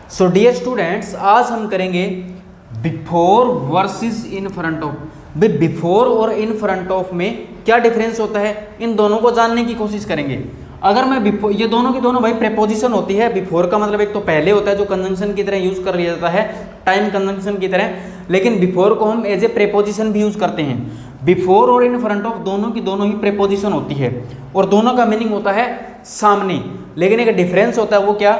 So dear students, आज हम करेंगे before versus in front of. भाई बिफोर और इन फ्रंट ऑफ में क्या डिफरेंस होता है, इन दोनों को जानने की कोशिश करेंगे। अगर मैं बिफोर, ये दोनों की दोनों भाई प्रेपोजिशन होती है। बिफोर का मतलब एक तो पहले होता है जो कंजंक्शन की तरह यूज कर लिया जाता है, टाइम कंजंक्शन की तरह, लेकिन बिफोर को हम एज ए प्रेपोजिशन भी यूज करते हैं। बिफोर और इन फ्रंट ऑफ दोनों की दोनों ही प्रेपोजिशन होती है और दोनों का मीनिंग होता है सामने। लेकिन एक डिफरेंस होता है, वो क्या,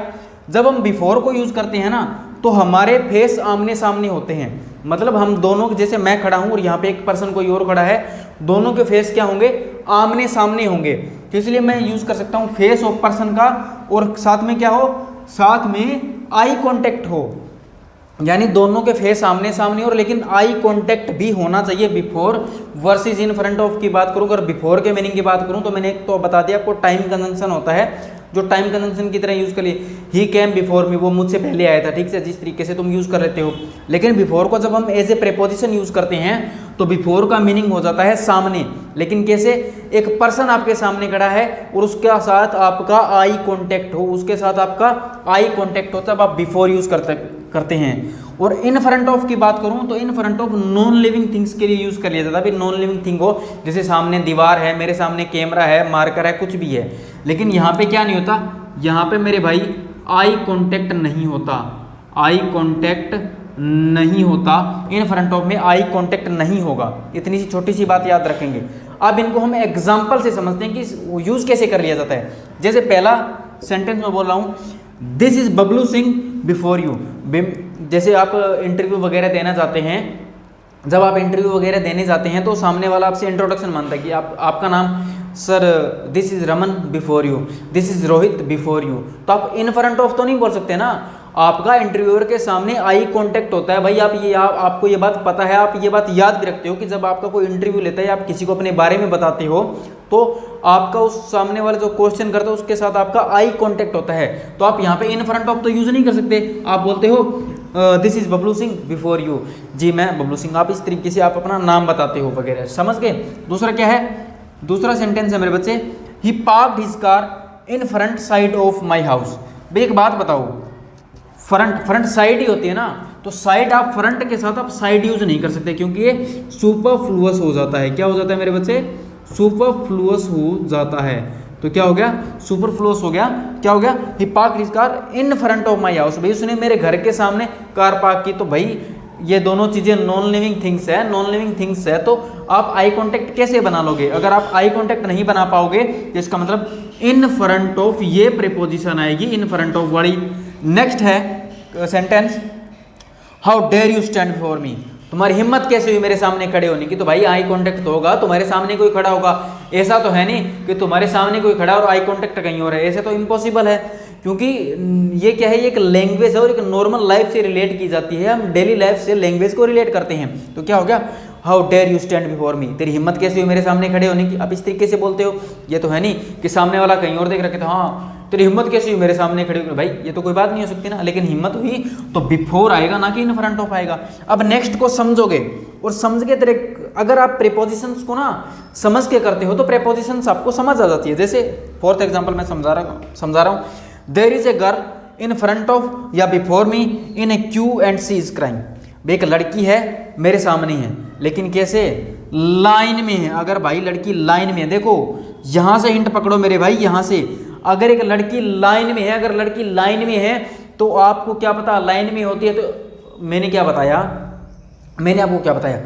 जब हम बिफोर को यूज करते हैं ना तो हमारे फेस आमने सामने होते हैं। मतलब हम दोनों, जैसे मैं खड़ा हूं और यहाँ पे एक पर्सन कोई और खड़ा है, दोनों के फेस क्या होंगे, आमने सामने होंगे। तो इसलिए मैं यूज कर सकता हूँ फेस ऑफ पर्सन का, और साथ में क्या हो, साथ में आई कांटेक्ट हो, यानी दोनों के फेस आमने सामने और लेकिन आई कांटेक्ट भी होना चाहिए। Before versus in front of की बात करूं, अगर बिफोर के मीनिंग की बात करूं तो मैंने एक तो बता दिया आपको, टाइम कंजंक्शन होता है जो टाइम कंजंक्शन की तरह यूज कर लिए। ही कैम बिफोर मी, वो मुझसे पहले आया था, ठीक से, जिस तरीके से तुम यूज कर लेते हो। लेकिन बिफोर को जब हम एज ए प्रेपोजिशन यूज करते हैं तो बिफोर का मीनिंग हो जाता है सामने। लेकिन कैसे, एक पर्सन आपके सामने खड़ा है और उसके साथ आपका आई कांटेक्ट हो, उसके साथ आपका आई कांटेक्ट हो, तब आप बिफोर यूज करते हैं। और इन फ्रंट ऑफ की बात करूं तो इन front of non living things के लिए यूज कर लिया जाता है। नॉन लिविंग थिंग हो, जैसे सामने दीवार है, मेरे सामने कैमरा है, मार्कर है, कुछ भी है। लेकिन यहाँ पे क्या नहीं होता, यहाँ पे मेरे भाई आई कांटेक्ट नहीं होता, आई कांटेक्ट नहीं होता, इन फ्रंट ऑफ में आई कांटेक्ट नहीं होगा। इतनी सी छोटी सी बात याद रखेंगे। अब इनको हम एग्जाम्पल से समझते हैं कि यूज कैसे कर लिया जाता है। जैसे पहला सेंटेंस में बोल रहा हूँ, this is Bablu Singh before you. जैसे आप इंटरव्यू वगैरह देना चाहते हैं, जब आप इंटरव्यू वगैरह देने जाते हैं तो सामने वाला आपसे इंट्रोडक्शन मांगता है कि आपका नाम, sir this is Raman before you, this is Rohit before you. तो आप इन फ्रंट ऑफ तो नहीं बोल सकते ना, आपका इंटरव्यूअर के सामने आई कांटेक्ट होता है। भाई आपको ये बात पता है, आप ये बात याद भी रखते हो कि जब आपका कोई इंटरव्यू लेता है, आप किसी को अपने बारे में बताते हो तो आपका उस सामने वाले जो क्वेश्चन करता है उसके साथ आपका आई कांटेक्ट होता है। तो आप यहाँ पे इन फ्रंट ऑफ तो यूज नहीं कर सकते। आप बोलते हो this is Bablu Singh before you, जी मैं बबलू सिंह, आप इस तरीके से आप अपना नाम बताते हो वगैरह, समझ गए। दूसरा क्या है, दूसरा सेंटेंस है मेरे बच्चे, he parked his car in front side of my house. भाई एक बात बताओ, फ्रंट साइड ही होती है ना, तो साइड आप फ्रंट के साथ आप साइड यूज नहीं कर सकते क्योंकि ये सुपरफ्लुअस हो जाता है। क्या हो जाता है मेरे बच्चे, सुपरफ्लुअस हो जाता है। तो क्या हो गया, सुपरफ्लुअस हो गया। क्या हो गया, he parked his car in front of my house. भाई उसने मेरे घर के सामने कार पार्क की। तो भाई ये दोनों चीजें नॉन लिविंग थिंग्स है, नॉन लिविंग थिंग्स है, तो आप आई कांटेक्ट कैसे बना लोगे। अगर आप आई कांटेक्ट नहीं बना पाओगे तो इसका मतलब इन फ्रंट ऑफ ये प्रीपोजिशन आएगी, इन फ्रंट ऑफ वाली। नेक्स्ट है sentence, how dare you stand before me. तुम्हारी हिम्मत कैसे हुई मेरे सामने खड़े होने की। तो भाई आई कांटेक्ट तो होगा, तुम्हारे सामने कोई खड़ा होगा। ऐसा तो है नहीं कि तुम्हारे सामने कोई खड़ा और आई कांटेक्ट कहीं और है, ऐसे तो इम्पॉसिबल है। क्योंकि ये क्या है, ये एक लैंग्वेज है और एक नॉर्मल लाइफ से रिलेट की जाती है। हम डेली लाइफ से लैंग्वेज को रिलेट करते हैं। तो क्या हो गया, how dare you stand before me, तेरी हिम्मत कैसे हुई मेरे सामने खड़े होने की। आप इस तरीके से बोलते हो, ये तो है नहीं कि सामने वाला कहीं और देख रखे, तो हाँ तेरी हिम्मत कैसे हुई मेरे सामने खड़े होने। भाई ये तो कोई बात नहीं हो सकती ना। लेकिन हिम्मत हुई तो बिफोर आएगा, ना कि इन फ्रंट ऑफ आएगा। अब नेक्स्ट को समझोगे और समझ के तेरे, अगर आप प्रीपोजिशंस को ना समझ के करते हो तो प्रीपोजिशंस आपको समझ आ जाती है। जैसे फोर्थ एग्जाम्पल मैं समझा रहा हूँ, there is a girl in front of या before me in a queue and she is crying. एक लड़की है मेरे सामने है, लेकिन कैसे, लाइन में है। अगर भाई लड़की लाइन में है, देखो यहां से हिंट पकड़ो मेरे भाई, यहां से अगर एक लड़की लाइन में है, अगर लड़की लाइन में है तो आपको क्या पता, लाइन में होती है तो मैंने आपको क्या बताया,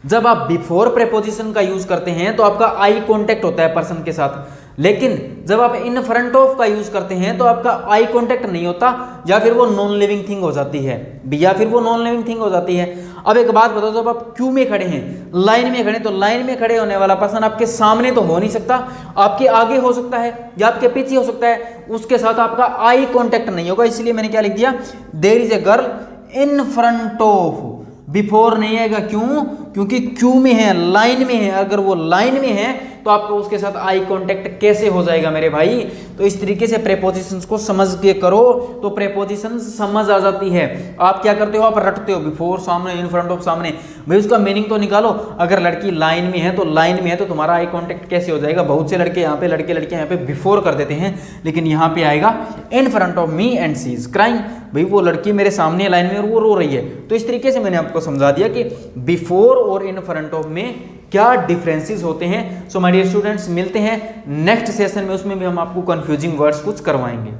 जब आप बिफोर प्रीपोजिशन का यूज करते हैं तो आपका आई कांटेक्ट होता है पर्सन के साथ। लेकिन जब आप इन फ्रंट ऑफ का यूज करते हैं तो आपका आई कांटेक्ट नहीं होता, या फिर वो नॉन लिविंग थिंग हो जाती है, या फिर वो नॉन लिविंग थिंग हो जाती है। अब एक बात बताओ, जब आप क्यू में खड़े हैं, लाइन में खड़े, तो लाइन में खड़े होने वाला पर्सन आपके सामने तो हो नहीं सकता, आपके आगे हो सकता है या आपके पीछे हो सकता है, उसके साथ आपका आई कांटेक्ट नहीं होगा। इसलिए मैंने क्या लिख दिया, there is a girl in front of, before नहीं आएगा। क्यों, क्योंकि क्यू में है, लाइन में है। अगर वो लाइन में है तो आपको उसके साथ आई कांटेक्ट कैसे हो जाएगा मेरे भाई। तो इस तरीके से प्रेपोजिशंस को समझ के करो तो प्रेपोजिशंस समझ आ जाती है। आप क्या करते हो, आप रटते हो बिफोर सामने, इन फ्रंट ऑफ सामने, भाई उसका मीनिंग तो निकालो। अगर लड़की लाइन में है तो लाइन में है तो तुम्हारा आई कांटेक्ट कैसे हो जाएगा। बहुत से लड़के यहाँ पे, लड़के लड़कियां यहाँ पे बिफोर कर देते हैं, लेकिन यहाँ पे आएगा इन front of me and she is crying, भाई वो लड़की मेरे सामने लाइन में और वो रो रही है। तो इस तरीके से मैंने आपको समझा दिया कि बिफोर और इन फ्रंट ऑफ में क्या डिफरेंसेस होते हैं। सो माय डियर स्टूडेंट्स, मिलते हैं नेक्स्ट सेशन में, उसमें भी हम आपको कंफ्यूजिंग वर्ड्स कुछ करवाएंगे।